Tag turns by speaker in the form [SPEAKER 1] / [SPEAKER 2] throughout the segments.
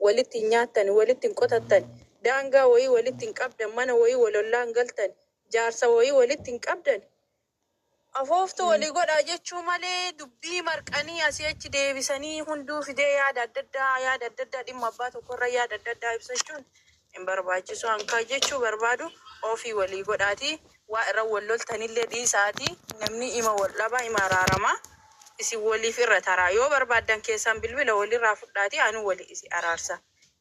[SPEAKER 1] walitti nyaatan walitti qotatan daangaa wayii walitti qabdan mana wayii walollaan galtan jaarsa wayii walitti qabdan afooftu walii godhaa jechuu malee dubbii marqanii asii achi deebisanii hunduu fidee yaada adda addaa dhimma abbaa tokkorra yaada adda addaa ibsachuun hin barbaachisu. Hankaa jechuu barbaadu ofii walii godhaati waa irra wal loltanillee dhiisaati namni ima wal dhabaa ima araaramaa isin waliif irra taraa yoo barbaadan keessan bilbila walirraa fudhaati anu walii isi araarsa.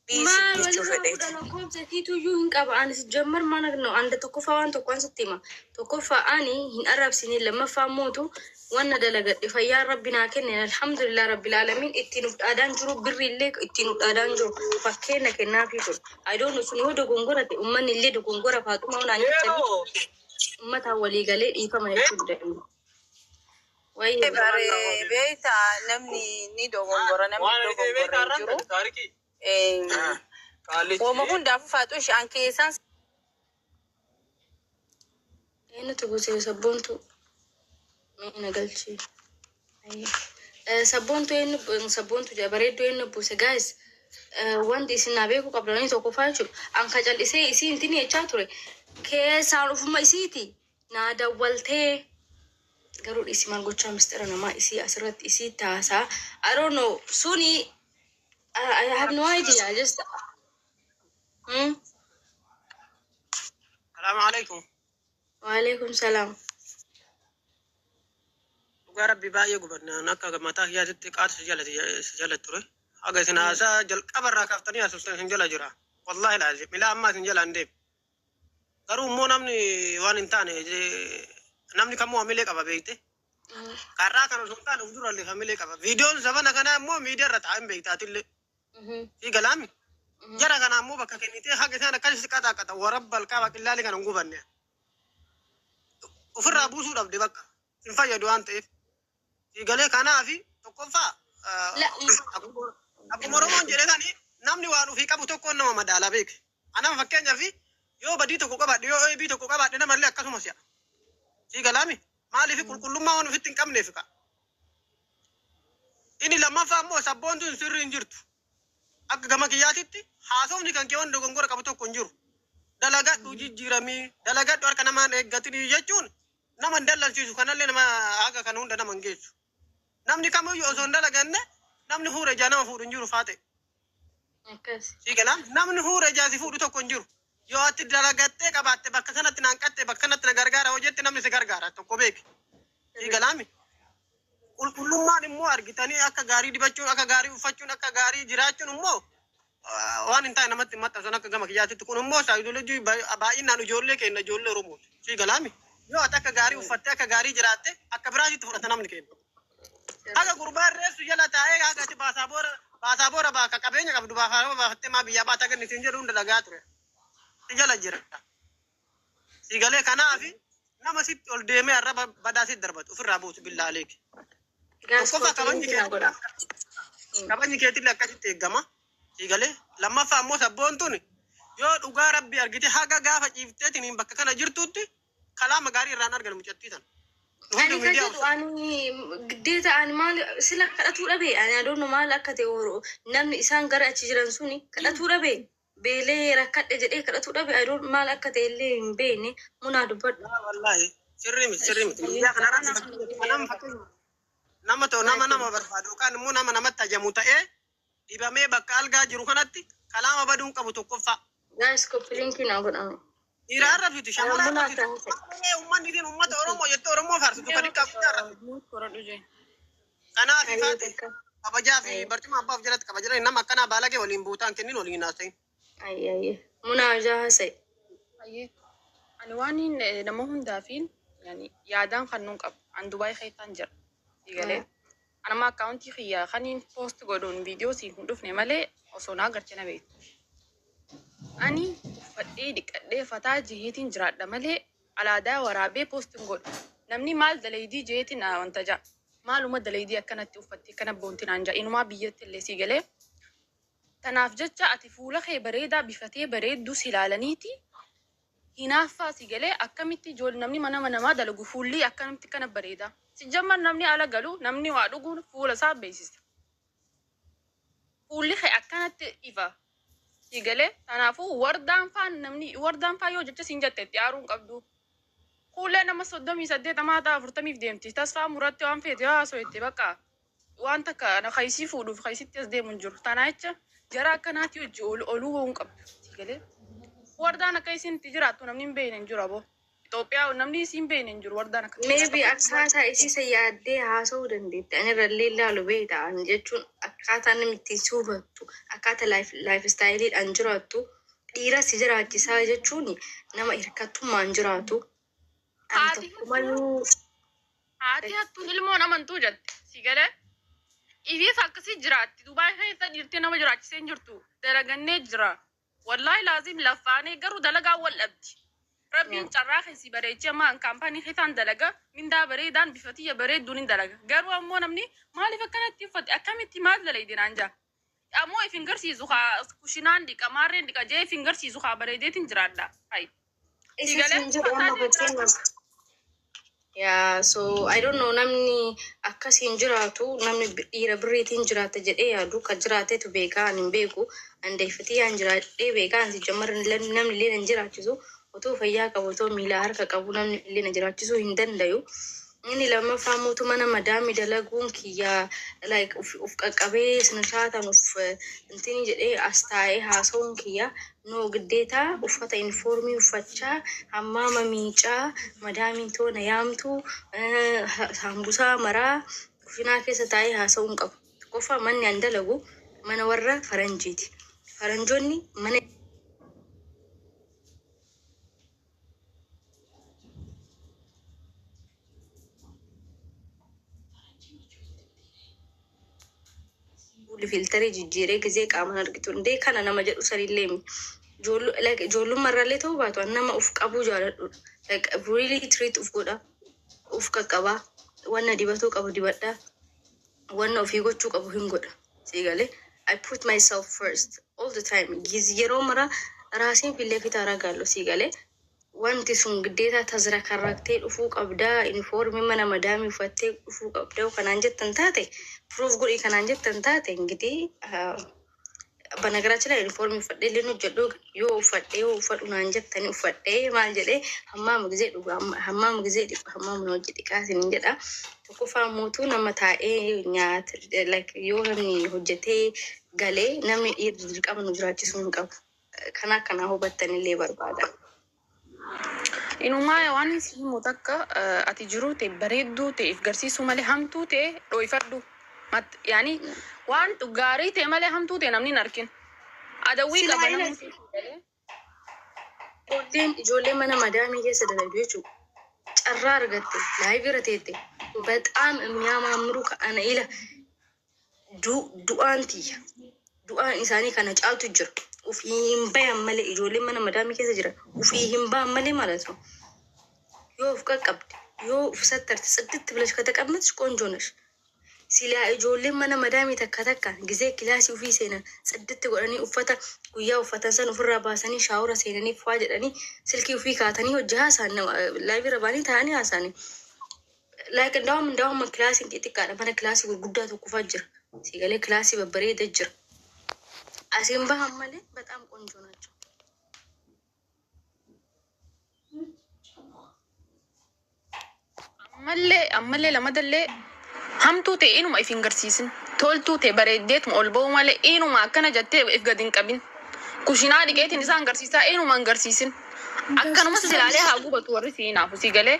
[SPEAKER 2] ما ولا كوبزة تيتو يو هنك أبا أنا سجمر ما نقنو عند تكوفا وان تكوان ستيما تكوفا أني هن أرب سنين لما فهموتو وانا دلقت فيا ربنا كنا الحمد لله رب العالمين اتنو أدان جرو بري لك اتنو أدان جرو فكينا كنا فيكم I don't know سنو دو غنغورة أمان اللي دو غنغورة فاتوما ونعني تبي أمتها ولي قالي إيفا ما يشوف دائما وين
[SPEAKER 1] بيتا نمني نيدو غنغورة نمني دو غنغورة جرو وما كنت أفاتوش عن كيسان أنا تقولي سبونتو أنا قلت شيء سبونتو إنه سبونتو جبريدو إنه بوسه guys وندي سنابيكو قبل أن يتوقف فايشو أنك جال إسي إنتني أشاتوري كيسان وفما إسيتي نادا والته قالوا إسي ما نقول شام استرنا ما إسي أسرت إسي تاسا I don't know سوني I have no idea. I just.
[SPEAKER 3] السلام عليكم.
[SPEAKER 2] وعليكم السلام.
[SPEAKER 3] ربي باقي قبرنا نكا متى هي تتقات سجلت ترى. أجا سناسا جل قبر راكفتني أسوسن سنجلا جرا. والله العظيم ملا ما سنجلا عندي. ترى مو نمني وان إنتاني نمني كم عملي كبا بيته. كارا كانوا سلطان ودور اللي عملي كبا. فيديو زمان كنا مو ميديا رتعم بيته أتلي. في كلامي جرى كان مو بكا كنيتي حاجة ثانية كذا كذا ورب الكعبة كلها اللي كانوا نقوبني وفر أبو سود أبدي بكا إنفا يدوان تيف في قلة كان في تكونفا
[SPEAKER 2] لا
[SPEAKER 3] أبو مرمان جري ثاني نامني وانو في كابو تكون نما مدالا بيك أنا مفكرني في يو بدي تكوكا بعد يو أي بي تكوكا بعد أنا مرلي أكاسو مسيا في كلامي ما لي في كل ما وانو في تنكم نفكا إني لما فهموا سبون تون سر إنجرت akka gama kiyyaatitti haasofni kan kee wanda gongora qabu tokko hin jiru dalagadhu jijjiiramii dalagadhu harka namaan eeggatanii jechuun nama hin dallalchiisu kanallee nama haga kan hunda nama hin geessu namni kamiyyuu osoo hin dalaganne namni huura ijaa nama fuudhu hin jiru faate siigalam namni huura ijaa si fuudhu tokko hin jiru yoo ati dalagattee qabaatte bakka sanatti naan qatte bakka sanatti na gargaara hojjette namni si gargaara tokko beeki siigalami qulqullummaan immoo argitanii akka gaarii dibachuun akka gaarii uffachuun akka gaarii jiraachuun immoo waan hin taane namatti maxxansan akka gama kiyyaatitti kun immoo saayikooloojii baay'inaan ijoollee keenya ijoollee Oromooti. Si galaami yoo ati akka gaarii uffattee akka gaarii jiraatte akka biraatitti fudhata namni keenya. Akka gurbaan reessu jala taa'ee akka ati baasaabora bakka qabeenya qabdu baasaabora baafattee maa biyyaa baata ganni siin jedhu hunda dhagaa ture. Si jala jira. Si galee kanaafi nama sitti ol deemee arraba badaa sitti darbatu ofirraa buusu billaa aleeki. Kabajni keetillee akkasitti eeggama. Siigalee lammaffaa immoo sabboon tuni yoo dhugaa rabbi argite haga gaafa ciifteetiin bakka kana jirtutti kalaama gaarii irraan argamu mucattiitan.
[SPEAKER 2] Ani kajeetu ani giddeeta ani maal sila kadhatuu dhabe ani adoonu maal akka ta'e namni isaan gara achi jiran suni kadhatuu dhabe beelee rakkadhe jedhee kadhatuu dhabe adoon maal akka ta'e illee hin beekne munaa dubbadhu.
[SPEAKER 3] Wallaahi sirrii miti biyya kanarratti nama ta'u nama barbaadu yookaan immoo namatti tajamu ta'ee dibamee bakka algaa jiru kanatti kalaama baduun qabu tokkoffaa.
[SPEAKER 2] Guys, koppiliinkiin haa godhamu.
[SPEAKER 3] Dhiiraan rafitu shamarran rafitu. Uummanni kun uummata Oromoo jettee Oromoo faarsitu kan akka guddaa kanaaf ifaate kabajaa fi barcuma abbaaf jalatti kabajaa nama akkanaa baalagee waliin buutaan kennin waliin haasa'in.
[SPEAKER 2] Ayyee munaa jaasa'e.
[SPEAKER 4] Ayyee ani waan nama hundaafiin yaadaan fannuun qabu an Dubaay keetaan jira. Siigalee anama akkaawuntii xiyyaa kaniin poost godhuun viidiyoo siin hin dhufne malee osoo naa garchina beektu. Ani uffadhee dhiqadhee fataa jiheetiin jiraadha malee alaadaa waraabee poost hin godhu. Namni maal dalaydii jiheetiin wanta ja'a. Maaluma dalaydii akkanatti uffattee kana boontiin aan ja'a. Inumaa biyyatti illee siigalee. Tanaaf jecha ati fuula kee bareedaa bifatee bareedduu si ilaalaniiti. Hinaaffaa siigalee akkamitti namni mana namaa dalagu fuulli akkamitti kana bareedaa. Si jamman namni ala galu namni waa dhuguun fuula isaa beeksisa. Fuulli kee akkanatti ifa. Sigale kanaafuu wardaan faa yoo jecha siin jettetti aaruun qabdu. Kuulee nama 38 ta'a 40 deemti. Tasfaa murattee waan feete haasoo itti bakka waan takka na kaysii fuudhuuf kaysitti as deemu hin jiru. Tanaa jecha jara akkanaatti hojii oluu waan qabdu. Sigale wardaan akka isin itti jiraattu namni hin beekne hin jiru aboo. Itoophiyaa namni isin beekne hin jiru wardaan akka.
[SPEAKER 2] Maybe akkaataa isiisa yaaddee haasa'uu dandeetti. Ani irrallee ilaalu beekta. Ani jechuun akkaataa namni ittiin suufattu akkaataa life style jiraattu dhiira si jiraachisaa jechuun nama hirkattummaan jiraatu.
[SPEAKER 4] Haati hattuun ilmoon amantuu jette. Sigale ifiif akkasii jiraatti. Dubaay keessa jirtee nama jiraachisee hin jirtu. Dalagannee jira. Wallahi laazim laffaanee garuu dalagaa wal dhabdi. Rabbiin carraa keessi bareechee ammaan kaampaanii keessaan dalaga mindaa bareedaan bifatiyya bareedduun hin dalaga. Garuu ammoo namni maaliif akkanatti uffate akkamitti maal dalaydin anja. Ammoo ifin garsiisu kushinaan dhiqa maarreen dhiqa jee ifin garsiisu bareedeetiin jiraadha. Hai.
[SPEAKER 2] Yeah, so I don't know namni akkasiin jiraatu namni dhiira birriitiin jiraata jedhee yaadu kan jiraatetu beekaa ani hin beeku andeeffatiyyaan jiraadhee beekaa ansi jammarran namni illee hin jiraachisu otoo fayyaa qabu otoo miilaa harka qabu namni illee hin jiraachisuu hin dandayu. Inni lammaffaa mootummaa nama daami dalaguun kiyyaa like uf qaqqabee sinirraatan uf intini jedhee as taa'ee haasa'uun kiyyaa no giddeetaa uffata uniformii uffachaa hammaama miicaa madaamiin toona yaamtu hambusaa maraa kushinaa keessa taa'ee haasa'uun qabu. Qofa manni an dalagu mana warra faranjiiti. Faranjoonni mana filteri jijjiiree gizee qaaman argitu ndee kana nama jedhu sanillee ijoollummarrallee ta'uu baatu nama uf qabuu jaaladhudha. Like really treat uf godha uf qaqqabaa wanna dibatuu qabu dibadhaa wanna ofii gochuu qabu hin godha. Sigale I put myself first all the time. Yeroo mara raasiin fillee fitaaraa gaallo sigale wanti sun giddeetaa tazra karraktee dhufuu qabdaa uniformii mana madaamii uffattee dhufuu qabdaa kanaan jettan taate proof godhii kanaan jettan taate እንግዲህ በነገራችን ላይ ዩኒፎርም ይፈደል ሊኑ ጀዶ ዮ ፈዱ ናን ጀተኒ ፈደ ማል ጀዴ ሐማም ጊዜ ዱጋ ሐማም ጊዜ ዲ ሐማም ነው ጀዲ ቃሲን እንጀዳ ተኩፋ ሞቱ ነመታኤ ኛት ላይክ ዮ ነምኒ ሆጀቴ ገሌ ነምኒ ይድርቀም ነው ጅራችሱን ቀብ ከና ሁበተን ሌ በርባዳ
[SPEAKER 4] Inumaa waan himu takka ati jiru ta'e bareedduu ta'eef garsiisuu malee hamtuu ta'e dhoofadhu. Yaani waan gaarii ta'e malee hamtuu ta'e namni hin argin. Adawwii qaba namni.
[SPEAKER 2] Ijoollee mana madaamii keessa dalagu jechuudha. Carraa argatte laayivii irra teette በጣም የሚያማምሩ ከአነ ኢላ du'aan isaanii kana caaltu jira. Ufii hin bayan malee ijoolleen mana madaamii keessa jira. Ufii hin bayan malee ማለት ነው. yoo uf qaqqabde yoo uf sattarte ጽድት ብለሽ ከተቀመጥሽ ቆንጆ ነሽ። ሲላ ijoolleen mana madaamii takka ጊዜ kilaasii ufii seenan ጽድት godhanii uffata guyyaa uffatan san ofirraa baasanii shaawura seenanii faa jedhanii silkii ufii kaatanii hojii haasaan laayivii rabaanii taa'anii haasanii. Like እንዳውም kilaasiin xixiqqaadha mana kilaasii gurguddaa tokkofaa jira. Sigalee kilaasii babbareeda jira. Asiin bahan malee በጣም ቆንጆ ናቸው.
[SPEAKER 4] ammallee lamadallee hamtuu ta'e inuma if hin garsiisin. Toltuu ta'e bareeddeetuma ol ba'uu malee inuma akkana jettee if gad hin qabin. Kushinaa dhiqeetiin isaan garsiisaa inuma hin garsiisin. Akkanumas ilaalee haa gubatu warri siinaafu sigalee.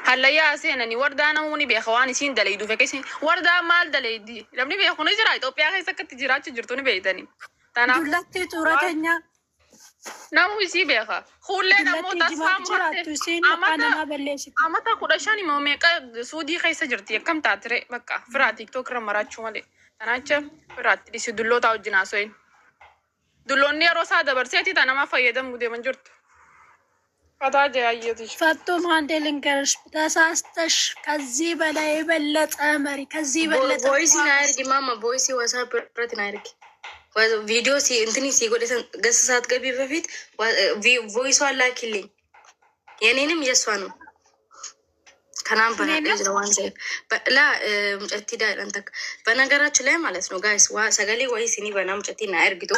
[SPEAKER 4] Hallayyaa seenanii wardaa namoonni beeka waan isiin dalaydu fekkisi wardaa maal dalaydi namni beeku ni jira Itoophiyaa keessa akkatti jiraachuu jirtu ni beeytanii. Tanaaf
[SPEAKER 1] dullatti xuratenya
[SPEAKER 4] namu isii beeka hullee namoota tasfaa muratte amata 15 moo meeqa suudii keessa jirti akkam taatire bakka firaa tiktok irra maraachuu malee tanaacha firaatti dhisi dulloota wajjin haasoyin dulloonni yeroo isaa dabarseeti tanama fayyadamuu deeman jirtu. ፈታጀ ያየትሽ
[SPEAKER 1] ፈቶም አንዴ ልንገርሽ ተሳስተሽ ከዚህ በላይ የበለጠ መሪ ከዚህ በለጠ
[SPEAKER 2] ቮይስ ናይርግ ማማ ቮይስ ዋትስአፕ ፕረት ናይርግ ቪዲዮ ሲ እንትኒ ሲ ጎደሰን ገሰሳት ገቢ በፊት ቮይስ ዋላኪልኝ የኔንም የሷ ነው ከናም በነገር ዋንዘ ላ ሙጨቲ ዳይላንተክ በነገራችን ላይ ማለት ነው ጋይስ ዋ ሰገሌ ወይ ሲኒ በና ሙጨቲ ና እርግቶ